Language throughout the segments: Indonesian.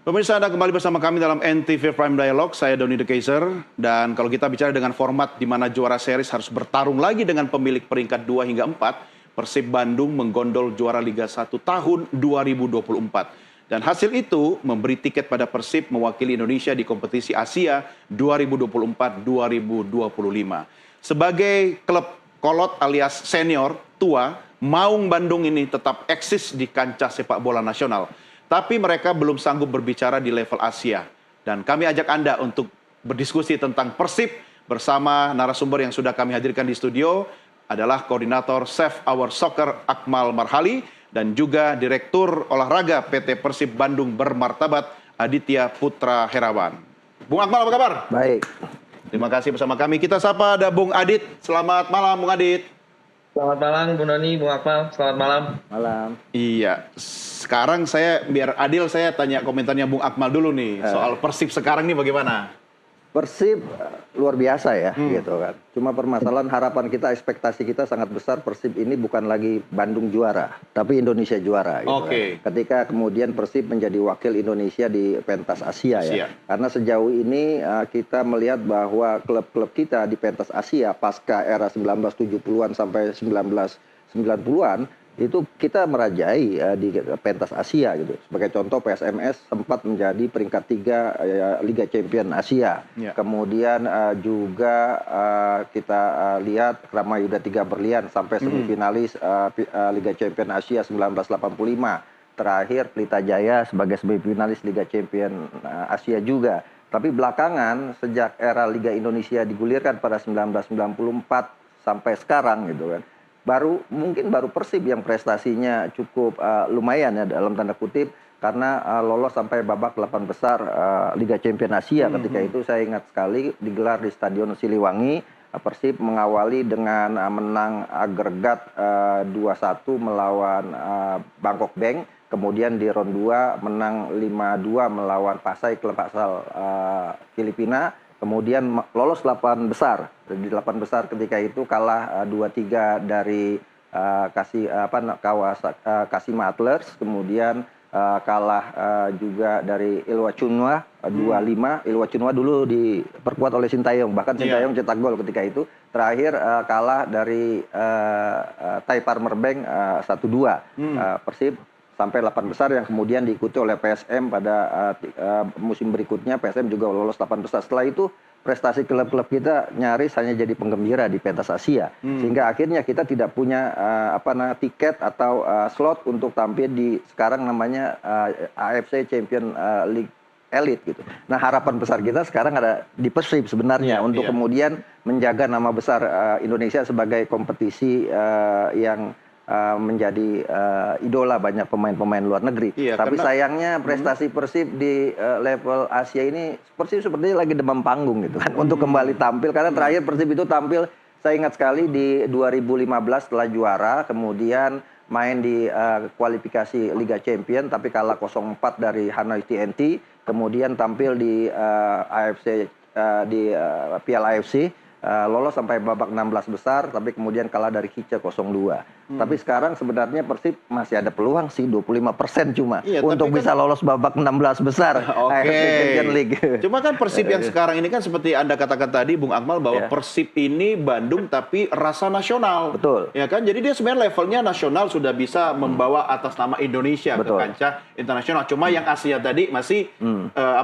Pemirsa, Anda kembali bersama kami dalam NTV Prime Dialogue. Saya Doni The Kaiser. Dan kalau kita bicara dengan format di mana juara series harus bertarung lagi dengan pemilik peringkat 2 hingga 4, Persib Bandung menggondol juara Liga 1 tahun 2024. Dan hasil itu memberi tiket pada Persib mewakili Indonesia di kompetisi Asia 2024-2025. Sebagai klub kolot alias senior, tua, Maung Bandung ini tetap eksis di kancah sepak bola nasional. Tapi mereka belum sanggup berbicara di level Asia. Dan kami ajak Anda untuk berdiskusi tentang Persib bersama narasumber yang sudah kami hadirkan di studio adalah Koordinator Save Our Soccer Akmal Marhali dan juga Direktur Olahraga PT Persib Bandung Bermartabat Aditya Putra Herawan. Bung Akmal, apa kabar? Baik. Terima kasih bersama kami. Kita sapa ada Bung Adit. Selamat malam, Bung Adit. Selamat malam, Bu Noni, Bung Akmal. Selamat malam. Malam. Iya, sekarang biar adil saya tanya komentarnya Bung Akmal dulu nih. Soal Persib sekarang nih bagaimana? Persib luar biasa ya, gitu kan. Cuma permasalahan harapan kita, ekspektasi kita sangat besar. Persib ini bukan lagi Bandung juara, tapi Indonesia juara. Gitu kan. Ketika kemudian Persib menjadi wakil Indonesia di pentas Asia ya. Karena sejauh ini kita melihat bahwa klub-klub kita di pentas Asia pasca era 1970-an sampai 1990-an itu kita merajai di pentas Asia gitu. Sebagai contoh PSMS sempat menjadi peringkat 3 Liga Champion Asia. Kemudian juga kita lihat Kramayuda 3 Berlian sampai semifinalis Liga Champion Asia 1985. Terakhir Pelita Jaya sebagai semifinalis Liga Champion Asia juga. Tapi belakangan sejak era Liga Indonesia digulirkan pada 1994 sampai sekarang gitu kan. Mungkin baru Persib yang prestasinya cukup lumayan ya dalam tanda kutip karena lolos sampai babak 8 besar Liga Champions Asia. Ketika itu saya ingat sekali digelar di Stadion Siliwangi. Persib mengawali dengan menang agregat 2-1 melawan Bangkok Bank. Kemudian di ronde 2 menang 5-2 melawan Pasai klub asal Filipina. Kemudian lolos 8 besar. Di 8 besar ketika itu kalah 2-3 dari Kashima Antlers. Kemudian kalah juga dari Ilhwa Chunhwa 2-5. Ilhwa Chunhwa dulu diperkuat oleh Sintayong. Bahkan Sintayong cetak gol ketika itu. Terakhir kalah dari Thai Farmer Bank 1-2. Persib sampai 8 besar yang kemudian diikuti oleh PSM pada musim berikutnya. PSM juga lolos 8 besar. Setelah itu prestasi klub-klub kita nyaris hanya jadi penggembira di pentas Asia. Sehingga akhirnya kita tidak punya tiket atau slot untuk tampil di sekarang namanya AFC Champion League Elite gitu. Nah harapan besar kita sekarang ada di Persib sebenarnya untuk kemudian menjaga nama besar Indonesia sebagai kompetisi yang menjadi idola banyak pemain-pemain luar negeri. Tapi sayangnya prestasi Persib di level Asia ini Persib sepertinya lagi demam panggung gitu kan untuk kembali tampil karena terakhir Persib itu tampil saya ingat sekali di 2015 setelah juara kemudian main di kualifikasi Liga Champion tapi kalah 0-4 dari Hanoi TNT kemudian tampil di AFC di Piala AFC lolos sampai babak 16 besar tapi kemudian kalah dari Kice 0-2. Tapi sekarang sebenarnya Persib masih ada peluang sih 25% cuma untuk bisa lolos babak 16 besar AFC Champions League. Cuma kan Persib yang sekarang ini kan seperti Anda katakan tadi Bung Akmal bahwa Persib ini Bandung tapi rasa nasional. Betul. Ya kan? Jadi dia sebenarnya levelnya nasional sudah bisa membawa atas nama Indonesia ke kancah internasional. Cuma yang Asia tadi masih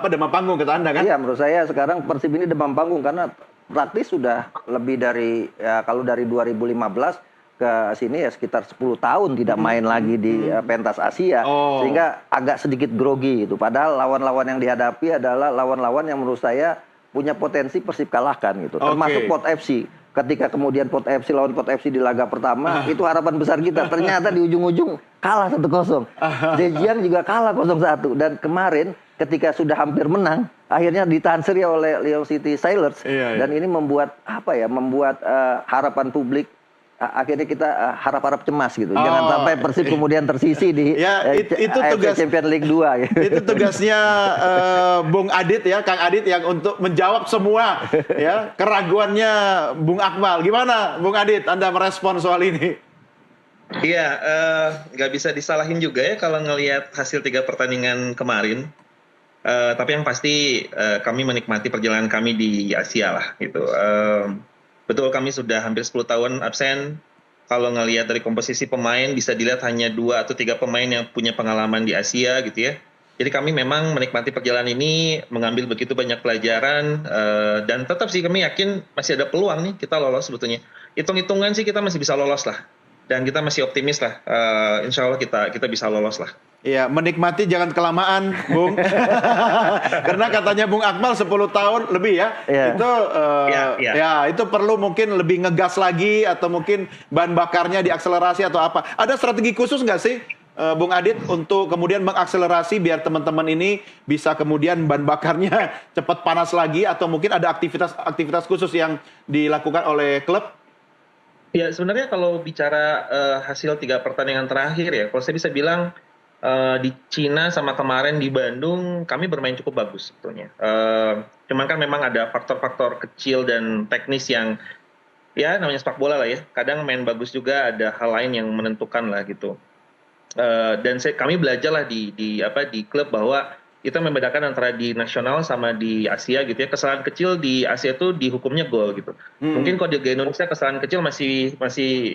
demam panggung kata Anda kan? Iya, menurut saya sekarang Persib ini demam panggung karena praktis sudah lebih dari kalau dari 2015 ke sini ya sekitar 10 tahun tidak main lagi di pentas Asia sehingga agak sedikit grogi itu padahal lawan-lawan yang dihadapi adalah lawan-lawan yang menurut saya punya potensi Persib kalahkan gitu termasuk Pot FC ketika kemudian Pot FC lawan Pot FC di laga pertama itu harapan besar kita ternyata di ujung-ujung kalah 1-0 Zhejiang juga kalah 0-1 dan kemarin ketika sudah hampir menang akhirnya ditansir ya oleh Lyon City Sailors dan ini membuat harapan publik akhirnya kita harap-harap cemas gitu. Jangan sampai Persib kemudian tersisi di itu tugas Champions League 2 gitu. Itu tugasnya Bung Adit ya, Kang Adit yang untuk menjawab semua ya keraguannya Bung Akmal. Gimana Bung Adit Anda merespon soal ini? Iya, nggak bisa disalahin juga ya kalau ngelihat hasil 3 pertandingan kemarin. Tapi yang pasti kami menikmati perjalanan kami di Asia lah gitu. Betul kami sudah hampir 10 tahun absen. Kalau ngelihat dari komposisi pemain bisa dilihat hanya 2 atau 3 pemain yang punya pengalaman di Asia gitu ya. Jadi kami memang menikmati perjalanan ini, mengambil begitu banyak pelajaran, dan tetap sih kami yakin masih ada peluang nih kita lolos sebetulnya. Hitung-hitungan sih kita masih bisa lolos lah. Dan kita masih optimis lah, insya Allah kita bisa lolos lah. Iya, menikmati jangan kelamaan, Bung. Karena katanya Bung Akmal 10 tahun lebih ya. Iya. Itu Iya. ya itu perlu mungkin lebih ngegas lagi atau mungkin bahan bakarnya diakselerasi atau apa. Ada strategi khusus nggak sih Bung Adit untuk kemudian mengakselerasi biar teman-teman ini bisa kemudian bahan bakarnya cepat panas lagi atau mungkin ada aktivitas khusus yang dilakukan oleh klub? Ya sebenarnya kalau bicara hasil 3 pertandingan terakhir ya, kalau saya bisa bilang di Cina sama kemarin di Bandung kami bermain cukup bagus sebetulnya. Cuman kan memang ada faktor-faktor kecil dan teknis yang ya namanya sepak bola lah ya. Kadang main bagus juga ada hal lain yang menentukan lah gitu. Dan kami belajar lah di klub bahwa kita membedakan antara di nasional sama di Asia gitu ya. Kesalahan kecil di Asia itu dihukumnya gol gitu. Mungkin kalau di Indonesia kesalahan kecil masih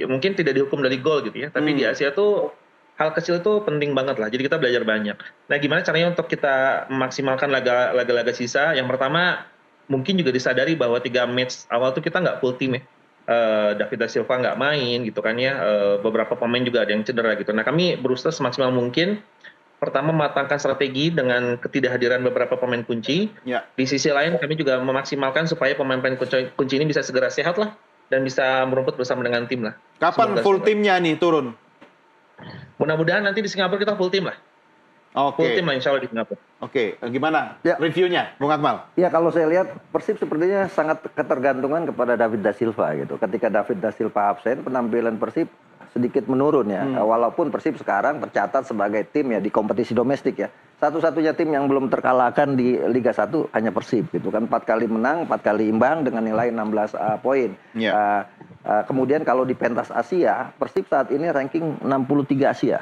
mungkin tidak dihukum dari gol gitu ya. Tapi di Asia tuh hal kecil itu penting banget lah. Jadi kita belajar banyak. Nah, gimana caranya untuk kita memaksimalkan laga-laga sisa? Yang pertama, mungkin juga disadari bahwa 3 match awal tuh kita nggak full tim ya. David da Silva nggak main gitu kan ya. Beberapa pemain juga ada yang cedera gitu. Nah, kami berusaha semaksimal mungkin. Pertama, mematangkan strategi dengan ketidakhadiran beberapa pemain kunci. Ya. Di sisi lain, kami juga memaksimalkan supaya pemain-pemain kunci ini bisa segera sehat lah. Dan bisa merumput bersama dengan tim lah. Kapan full timnya nih turun? Mudah-mudahan nanti di Singapura kita full tim lah. Full tim lah insya Allah di Singapura. Oke, gimana Ya. reviewnya, Bung Akmal? Ya kalau saya lihat Persib sepertinya sangat ketergantungan kepada David da Silva gitu. Ketika David da Silva absen, penampilan Persib sedikit menurun ya. Walaupun Persib sekarang tercatat sebagai tim ya di kompetisi domestik ya. Satu-satunya tim yang belum terkalahkan di Liga 1 hanya Persib gitu kan. 4 kali menang, 4 kali imbang dengan nilai 16 poin. Ya. Kemudian kalau di pentas Asia, Persib saat ini ranking 63 Asia.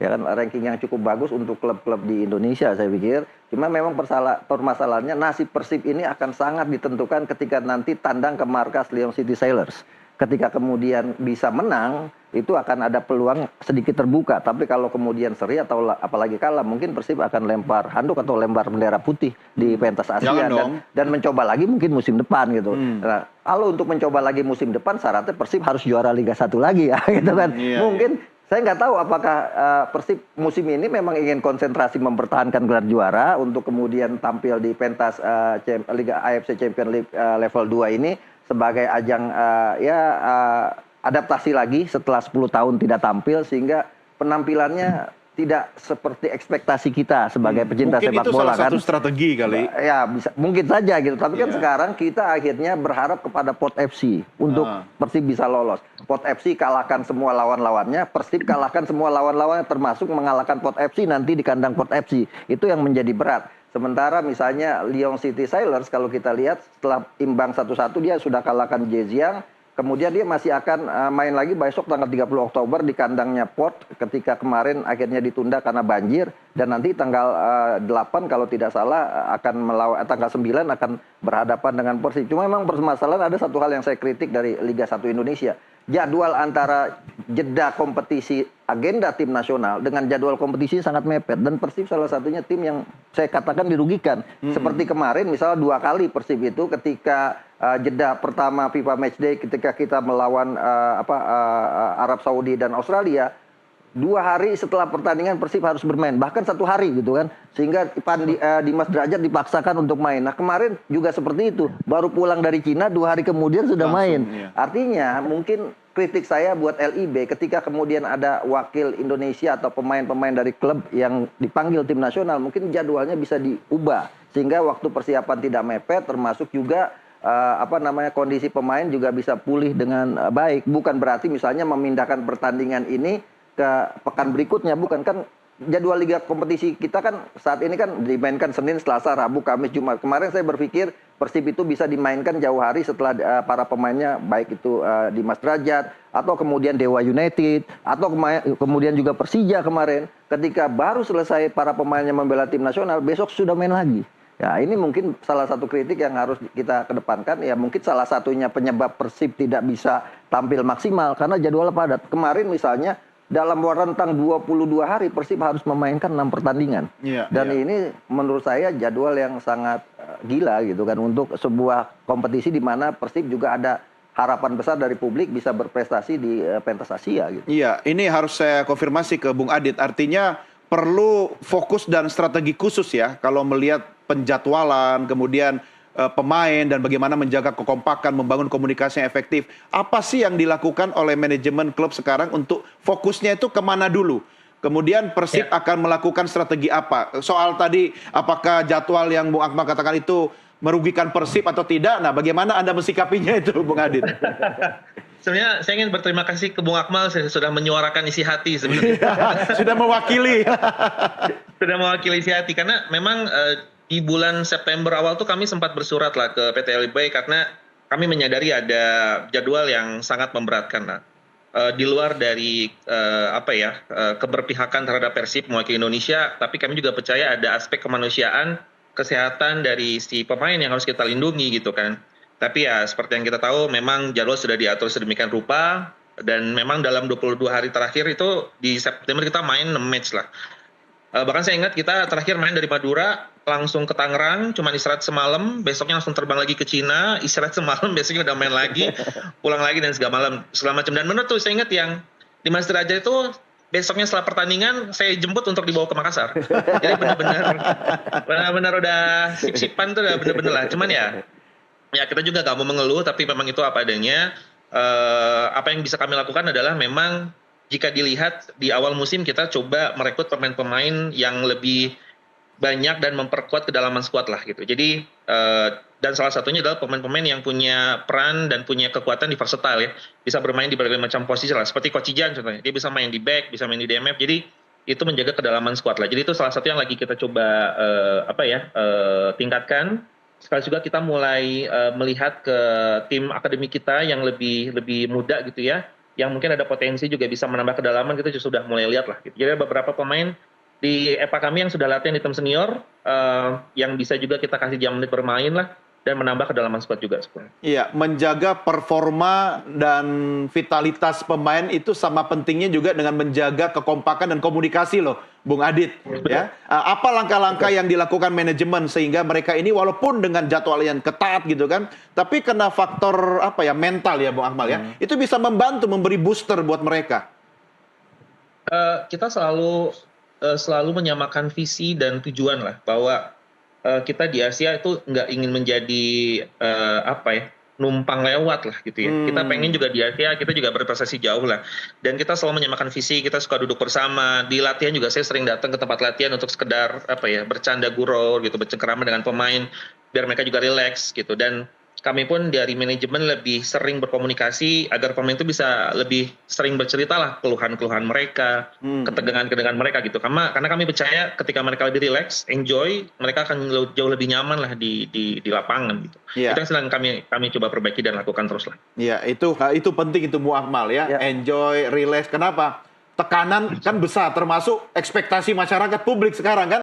Ya kan ranking yang cukup bagus untuk klub-klub di Indonesia saya pikir. Cuma memang permasalahannya nasib Persib ini akan sangat ditentukan ketika nanti tandang ke markas Lyon City Sailors. Ketika kemudian bisa menang, itu akan ada peluang sedikit terbuka. Tapi kalau kemudian seri atau apalagi kalah, mungkin Persib akan lempar handuk atau lempar bendera putih di pentas Asia dan mencoba lagi mungkin musim depan gitu. Nah, kalau untuk mencoba lagi musim depan, syaratnya Persib harus juara Liga 1 lagi ya, gitu kan. Mungkin saya nggak tahu apakah Persib musim ini memang ingin konsentrasi mempertahankan gelar juara untuk kemudian tampil di pentas Liga AFC Champions League level 2 ini sebagai ajang adaptasi lagi setelah 10 tahun tidak tampil sehingga penampilannya tidak seperti ekspektasi kita sebagai pecinta sepak bola kan. Mungkin itu salah satu strategi kali. Ya bisa, mungkin saja gitu. Tapi kan sekarang kita akhirnya berharap kepada Pot FC untuk Persib bisa lolos. Pot FC kalahkan semua lawan-lawannya, Persib kalahkan semua lawan-lawannya termasuk mengalahkan Pot FC nanti di kandang Pot FC. Itu yang menjadi berat. Sementara misalnya Lyon City Sailors kalau kita lihat setelah imbang 1-1 dia sudah kalahkan Zhejiang. Kemudian dia masih akan main lagi besok tanggal 30 Oktober di kandangnya Port ketika kemarin akhirnya ditunda karena banjir dan nanti tanggal 8 kalau tidak salah akan melawan tanggal 9 akan berhadapan dengan Persib. Cuma memang permasalahan ada satu hal yang saya kritik dari Liga 1 Indonesia. Jadwal antara jeda kompetisi agenda tim nasional dengan jadwal kompetisi sangat mepet dan Persib salah satunya tim yang saya katakan dirugikan. Seperti kemarin misalnya 2 kali Persib itu ketika jeda pertama FIFA Matchday ketika kita melawan Arab Saudi dan Australia 2 hari setelah pertandingan Persib harus bermain bahkan 1 hari gitu kan sehingga Dimas Derajat dipaksakan untuk main. Nah kemarin juga seperti itu baru pulang dari Cina 2 hari kemudian sudah main. Artinya mungkin kritik saya buat LIB ketika kemudian ada wakil Indonesia atau pemain-pemain dari klub yang dipanggil tim nasional mungkin jadwalnya bisa diubah sehingga waktu persiapan tidak mepet termasuk juga kondisi pemain juga bisa pulih dengan baik. Bukan berarti misalnya memindahkan pertandingan ini ke pekan berikutnya, bukan kan jadwal liga kompetisi kita kan saat ini kan dimainkan Senin, Selasa, Rabu, Kamis, Jumat. Kemarin saya berpikir Persib itu bisa dimainkan jauh hari setelah para pemainnya, baik itu Dimas Drajat atau kemudian Dewa United atau kemudian juga Persija kemarin, ketika baru selesai para pemainnya membela tim nasional, besok sudah main lagi. Ya, ini mungkin salah satu kritik yang harus kita kedepankan. Ya, mungkin salah satunya penyebab Persib tidak bisa tampil maksimal karena jadwal padat. Kemarin misalnya dalam rentang 22 hari Persib harus memainkan 6 pertandingan. Dan ini menurut saya jadwal yang sangat gila gitu kan untuk sebuah kompetisi di mana Persib juga ada harapan besar dari publik bisa berprestasi di pentas Asia gitu. Iya, ini harus saya konfirmasi ke Bung Adit. Artinya perlu fokus dan strategi khusus ya kalau melihat penjadwalan, kemudian pemain dan bagaimana menjaga kekompakan, membangun komunikasi yang efektif. Apa sih yang dilakukan oleh manajemen klub sekarang untuk fokusnya itu kemana dulu? Kemudian Persib akan melakukan strategi apa? Soal tadi apakah jadwal yang Bung Akmal katakan itu merugikan Persib atau tidak? Nah, bagaimana Anda mensikapinya itu, Bung Adit? Sebenarnya saya ingin berterima kasih ke Bung Akmal, saya sudah menyuarakan isi hati sebenarnya. Sudah mewakili. Sudah mewakili isi hati, karena memang di bulan September awal tuh kami sempat bersurat lah ke PT LIB karena kami menyadari ada jadwal yang sangat memberatkan lah. Di luar dari keberpihakan terhadap Persib mewakili Indonesia, tapi kami juga percaya ada aspek kemanusiaan, kesehatan dari si pemain yang harus kita lindungi gitu kan. Tapi ya seperti yang kita tahu memang jadwal sudah diatur sedemikian rupa dan memang dalam 22 hari terakhir itu di September kita main 6 match lah. Bahkan saya ingat kita terakhir main dari Madura langsung ke Tangerang, cuma istirahat semalam, besoknya langsung terbang lagi ke Cina, istirahat semalam, besoknya udah main lagi, pulang lagi dan segala macam. Dan benar tuh saya ingat yang Dimas Derajat itu besoknya setelah pertandingan saya jemput untuk dibawa ke Makassar. Jadi benar-benar udah sip-sipan tuh udah benar-benar lah. Cuman ya kita juga gak mau mengeluh, tapi memang itu apa adanya. Apa yang bisa kami lakukan adalah memang jika dilihat di awal musim kita coba merekrut pemain-pemain yang lebih banyak dan memperkuat kedalaman skuad lah gitu. Jadi dan salah satunya adalah pemain-pemain yang punya peran dan punya kekuatan di versatile ya. Bisa bermain di berbagai macam posisi lah. Seperti Coach Ijan contohnya. Dia bisa main di back, bisa main di DMF. Jadi itu menjaga kedalaman skuad lah. Jadi itu salah satu yang lagi kita coba tingkatkan. Sekali juga kita mulai melihat ke tim akademi kita yang lebih muda gitu ya. Yang mungkin ada potensi juga bisa menambah kedalaman, kita sudah mulai lihat lah gitu. Jadi beberapa pemain di EPA kami yang sudah latihan di tim senior yang bisa juga kita kasih jam menit bermain lah dan menambah kedalaman squad juga sebenarnya. Iya, menjaga performa dan vitalitas pemain itu sama pentingnya juga dengan menjaga kekompakan dan komunikasi loh, Bung Adit. Ya, apa langkah-langkah yang dilakukan manajemen sehingga mereka ini walaupun dengan jadwal yang ketat gitu kan, tapi kena faktor mental ya, Bung Akmal ya, itu bisa membantu memberi booster buat mereka. Kita selalu menyamakan visi dan tujuan lah bahwa kita di Asia itu nggak ingin menjadi numpang lewat lah gitu ya. Kita pengen juga di Asia kita juga berprestasi jauh lah. Dan kita selalu menyamakan visi, kita suka duduk bersama. Di latihan juga saya sering datang ke tempat latihan untuk sekedar bercanda gurau gitu, bercengkerama dengan pemain biar mereka juga rileks gitu. Dan kami pun dari manajemen lebih sering berkomunikasi agar pemain itu bisa lebih sering bercerita lah keluhan-keluhan mereka, ketegangan-ketegangan mereka gitu. Karena kami percaya ketika mereka lebih relax, enjoy, mereka akan jauh lebih nyaman lah di lapangan gitu. Itu yang sedang kami coba perbaiki dan lakukan terus lah. Iya, itu penting itu Bung Akmal ya. Enjoy, relax. Kenapa? Tekanan kan besar termasuk ekspektasi masyarakat publik sekarang kan.